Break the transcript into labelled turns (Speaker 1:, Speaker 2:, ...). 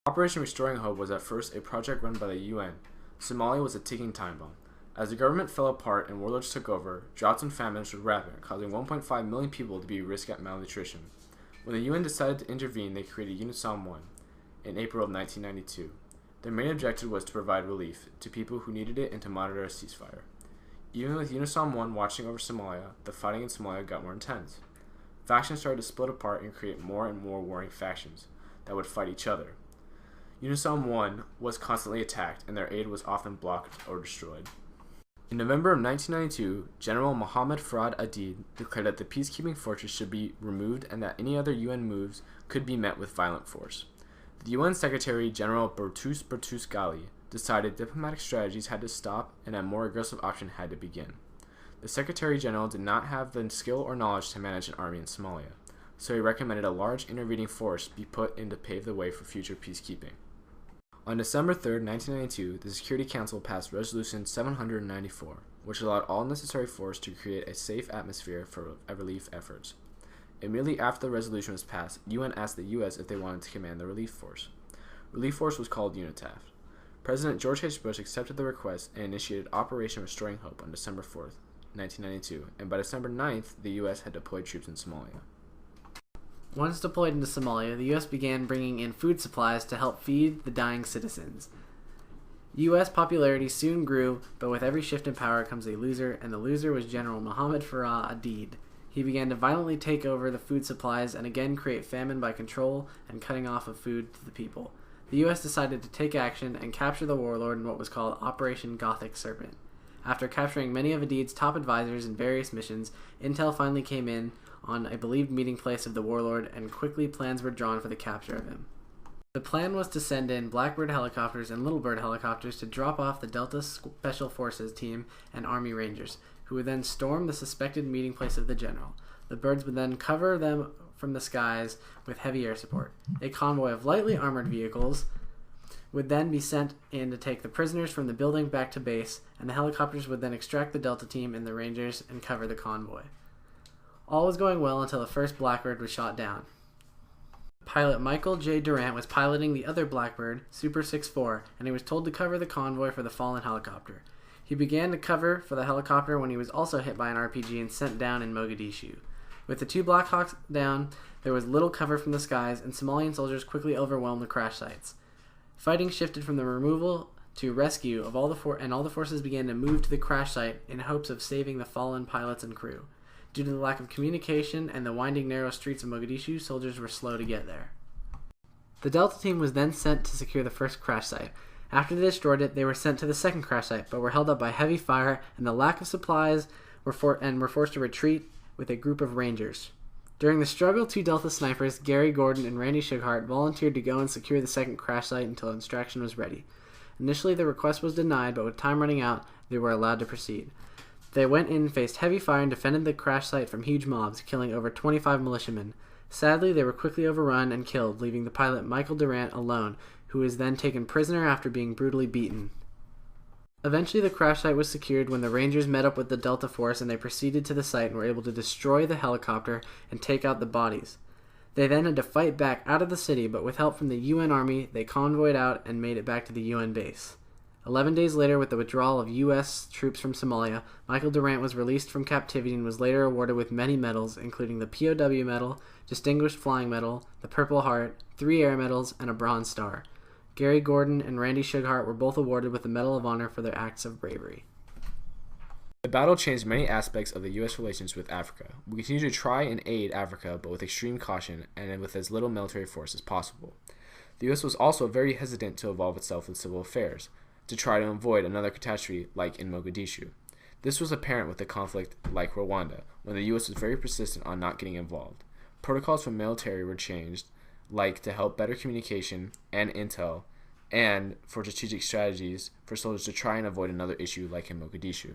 Speaker 1: Operation Restoring Hope was at first a project run by the UN. Somalia was a ticking time bomb. As the government fell apart and warlords took over, droughts and famines were rampant, causing 1.5 million people to be at risk at malnutrition. When the UN decided to intervene, they created UNISOM 1 in April of 1992. Their main objective was to provide relief to people who needed it and to monitor a ceasefire. Even with UNISOM 1 watching over Somalia, the fighting in Somalia got more intense. Factions started to split apart and create more and more warring factions that would fight each other. UNISOM 1 was constantly attacked, and their aid was often blocked or destroyed. In November of 1992, General Mohammed Farad Adid declared that the peacekeeping fortress should be removed and that any other UN moves could be met with violent force. The UN Secretary General Boutros Ghali decided diplomatic strategies had to stop and a more aggressive option had to begin. The Secretary General did not have the skill or knowledge to manage an army in Somalia, so he recommended a large intervening force be put in to pave the way for future peacekeeping. On December 3, 1992, the Security Council passed Resolution 794, which allowed all necessary force to create a safe atmosphere for relief efforts. Immediately after the resolution was passed, UN asked the U.S. if they wanted to command the relief force. Relief force was called UNITAF. President George H. Bush accepted the request and initiated Operation Restoring Hope on December 4, 1992, and by December 9th, the U.S. had deployed troops in Somalia.
Speaker 2: Once deployed into Somalia, the U.S. began bringing in food supplies to help feed the dying citizens. U.S. popularity soon grew, but with every shift in power comes a loser, and the loser was General Mohammed Farah Adid. He began to violently take over the food supplies and again create famine by control and cutting off of food to the people. The U.S. decided to take action and capture the warlord in what was called Operation Gothic Serpent. After capturing many of Adid's top advisors in various missions, intel finally came in on a believed meeting place of the warlord, and quickly plans were drawn for the capture of him. The plan was to send in Blackbird helicopters and Littlebird helicopters to drop off the Delta Special Forces team and Army Rangers, who would then storm the suspected meeting place of the general. The birds would then cover them from the skies with heavy air support. A convoy of lightly armored vehicles would then be sent in to take the prisoners from the building back to base, and the helicopters would then extract the Delta team and the Rangers and cover the convoy. All was going well until the first Blackbird was shot down. Pilot Michael J. Durant was piloting the other Blackbird, Super 6-4, and he was told to cover the convoy for the fallen helicopter. He began to cover for the helicopter when he was also hit by an RPG and sent down in Mogadishu. With the two Black Hawks down, there was little cover from the skies, and Somalian soldiers quickly overwhelmed the crash sites. Fighting shifted from the removal to rescue of all the forces began to move to the crash site in hopes of saving the fallen pilots and crew. Due to the lack of communication and the winding narrow streets of Mogadishu, soldiers were slow to get there. The Delta team was then sent to secure the first crash site. After they destroyed it, they were sent to the second crash site, but were held up by heavy fire and the lack of supplies were forced to retreat with a group of Rangers. During the struggle, two Delta snipers, Gary Gordon and Randy Shughart, volunteered to go and secure the second crash site until instruction was ready. Initially, the request was denied, but with time running out, they were allowed to proceed. They went in, faced heavy fire, and defended the crash site from huge mobs, killing over 25 militiamen. Sadly, they were quickly overrun and killed, leaving the pilot Michael Durant alone, who was then taken prisoner after being brutally beaten. Eventually, the crash site was secured when the Rangers met up with the Delta Force, and they proceeded to the site and were able to destroy the helicopter and take out the bodies. They then had to fight back out of the city, but with help from the UN Army, they convoyed out and made it back to the UN base. 11 days later, with the withdrawal of U.S. troops from Somalia, Michael Durant was released from captivity and was later awarded with many medals, including the POW Medal, Distinguished Flying Medal, the Purple Heart, 3 Air Medals, and a Bronze Star. Gary Gordon and Randy Shughart were both awarded with the Medal of Honor for their acts of bravery.
Speaker 1: The battle changed many aspects of the U.S. relations with Africa. We continue to try and aid Africa, but with extreme caution and with as little military force as possible. The U.S. was also very hesitant to involve itself in civil affairs, to try to avoid another catastrophe like in Mogadishu. This was apparent with a conflict like Rwanda, when the U.S. was very persistent on not getting involved. Protocols from military were changed, like to help better communication and intel, and for strategic strategies for soldiers to try and avoid another issue like in Mogadishu.